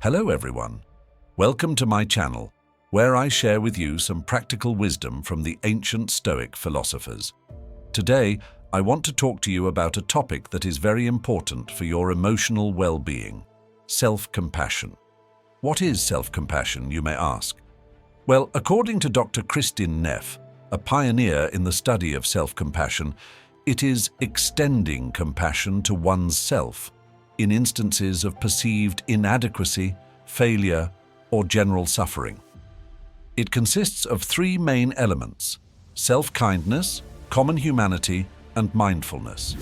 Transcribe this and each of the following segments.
Hello everyone. Welcome to my channel, where I share with you some practical wisdom from the ancient Stoic philosophers. Today, I want to talk to you about a topic that is very important for your emotional well-being: self-compassion. What is self-compassion, you may ask? Well, according to Dr. Kristin Neff, a pioneer in the study of self-compassion, it is extending compassion to one's self in instances of perceived inadequacy, failure, or general suffering. It consists of three main elements: self-kindness, common humanity, and mindfulness.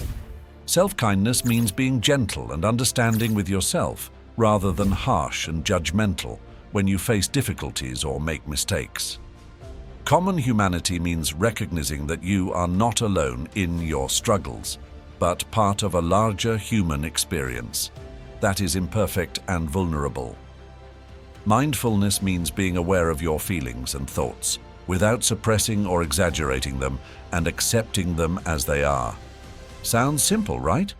Self-kindness means being gentle and understanding with yourself, rather than harsh and judgmental when you face difficulties or make mistakes. Common humanity means recognizing that you are not alone in your struggles, but part of a larger human experience that is imperfect and vulnerable. Mindfulness means being aware of your feelings and thoughts, without suppressing or exaggerating them, and accepting them as they are. Sounds simple, right?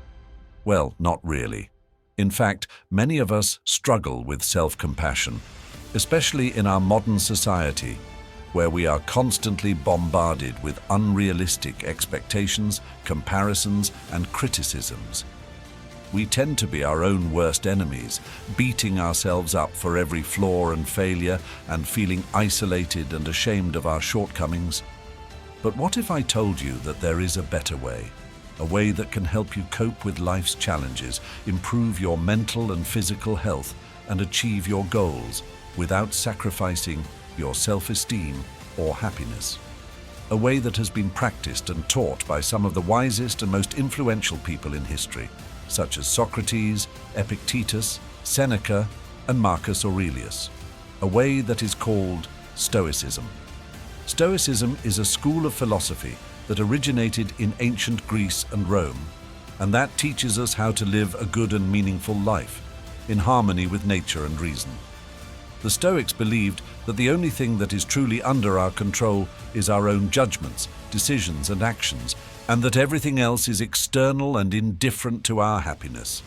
Well, not really. In fact, many of us struggle with self-compassion, especially in our modern society, where we are constantly bombarded with unrealistic expectations, comparisons, and criticisms. We tend to be our own worst enemies, beating ourselves up for every flaw and failure and feeling isolated and ashamed of our shortcomings. But what if I told you that there is a better way? A way that can help you cope with life's challenges, improve your mental and physical health, and achieve your goals without sacrificing your self-esteem or happiness. A way that has been practiced and taught by some of the wisest and most influential people in history, such as Socrates, Epictetus, Seneca, and Marcus Aurelius. A way that is called Stoicism. Stoicism is a school of philosophy that originated in ancient Greece and Rome, and that teaches us how to live a good and meaningful life, in harmony with nature and reason. The Stoics believed that the only thing that is truly under our control is our own judgments, decisions, and actions, and that everything else is external and indifferent to our happiness.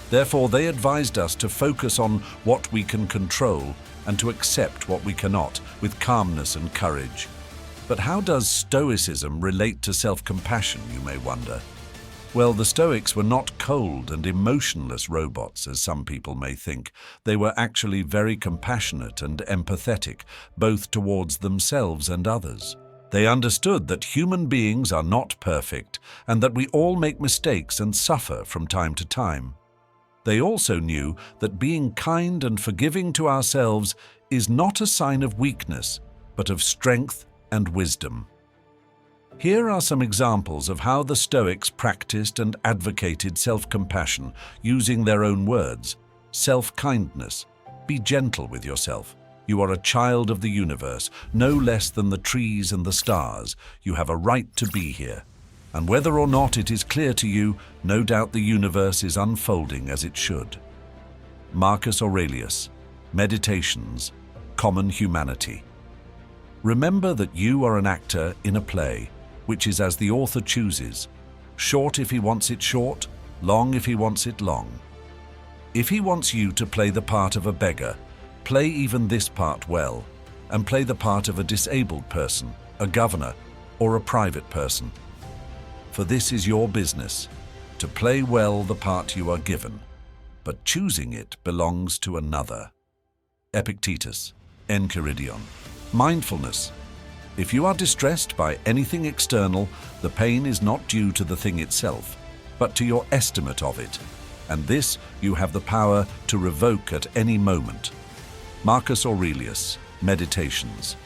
Therefore, they advised us to focus on what we can control and to accept what we cannot, with calmness and courage. But how does Stoicism relate to self-compassion, you may wonder? Well, the Stoics were not cold and emotionless robots, as some people may think. They were actually very compassionate and empathetic, both towards themselves and others. They understood that human beings are not perfect and that we all make mistakes and suffer from time to time. They also knew that being kind and forgiving to ourselves is not a sign of weakness, but of strength and wisdom. Here are some examples of how the Stoics practiced and advocated self-compassion using their own words. Self-kindness. Be gentle with yourself. You are a child of the universe, no less than the trees and the stars. You have a right to be here. And whether or not it is clear to you, no doubt the universe is unfolding as it should. Marcus Aurelius. Meditations. Common humanity. Remember that you are an actor in a play, which is as the author chooses, short if he wants it short, long if he wants it long. If he wants you to play the part of a beggar, play even this part well, and play the part of a disabled person, a governor, or a private person. For this is your business, to play well the part you are given, but choosing it belongs to another. Epictetus, Enchiridion. Mindfulness. If you are distressed by anything external, the pain is not due to the thing itself, but to your estimate of it, and this you have the power to revoke at any moment. Marcus Aurelius, Meditations.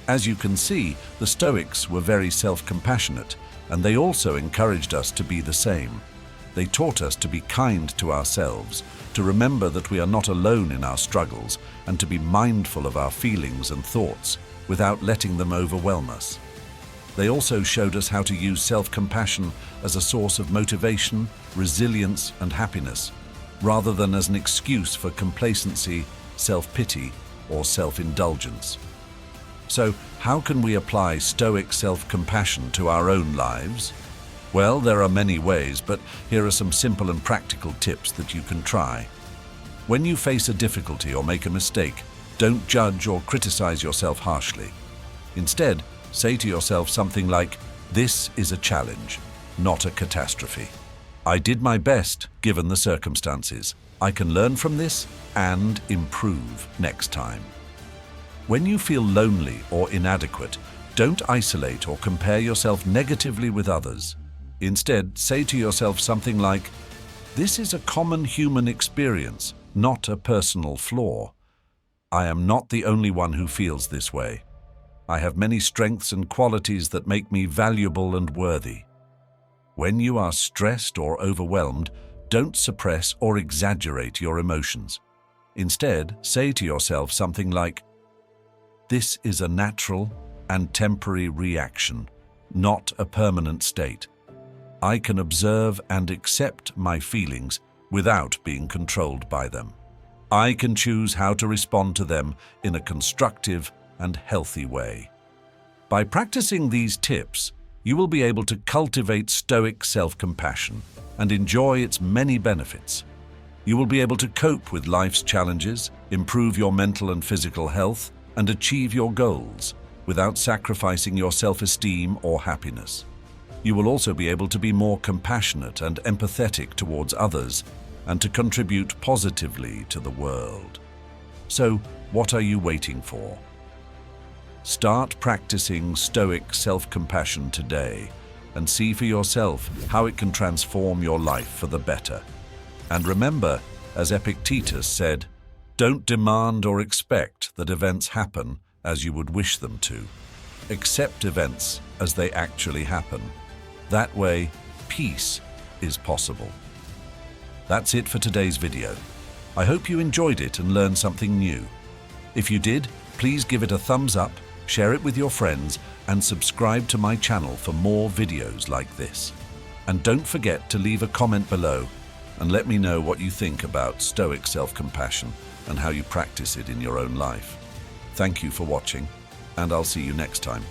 As you can see, the Stoics were very self-compassionate, and they also encouraged us to be the same. They taught us to be kind to ourselves, to remember that we are not alone in our struggles, and to be mindful of our feelings and thoughts, without letting them overwhelm us. They also showed us how to use self-compassion as a source of motivation, resilience, and happiness, rather than as an excuse for complacency, self-pity, or self-indulgence. So, how can we apply Stoic self-compassion to our own lives? Well, there are many ways, but here are some simple and practical tips that you can try. When you face a difficulty or make a mistake, don't judge or criticize yourself harshly. Instead, say to yourself something like, "This is a challenge, not a catastrophe. I did my best given the circumstances. I can learn from this and improve next time." When you feel lonely or inadequate, don't isolate or compare yourself negatively with others. Instead, say to yourself something like, "This is a common human experience, not a personal flaw. I am not the only one who feels this way. I have many strengths and qualities that make me valuable and worthy." When you are stressed or overwhelmed, don't suppress or exaggerate your emotions. Instead, say to yourself something like, "This is a natural and temporary reaction, not a permanent state. I can observe and accept my feelings without being controlled by them. I can choose how to respond to them in a constructive and healthy way." By practicing these tips, you will be able to cultivate Stoic self-compassion and enjoy its many benefits. You will be able to cope with life's challenges, improve your mental and physical health, and achieve your goals without sacrificing your self-esteem or happiness. You will also be able to be more compassionate and empathetic towards others and to contribute positively to the world. So, what are you waiting for? Start practicing Stoic self-compassion today and see for yourself how it can transform your life for the better. And remember, as Epictetus said, don't demand or expect that events happen as you would wish them to. Accept events as they actually happen. That way, peace is possible. That's it for today's video. I hope you enjoyed it and learned something new. If you did, please give it a thumbs up, share it with your friends, and subscribe to my channel for more videos like this. And don't forget to leave a comment below and let me know what you think about Stoic self-compassion and how you practice it in your own life. Thank you for watching, and I'll see you next time.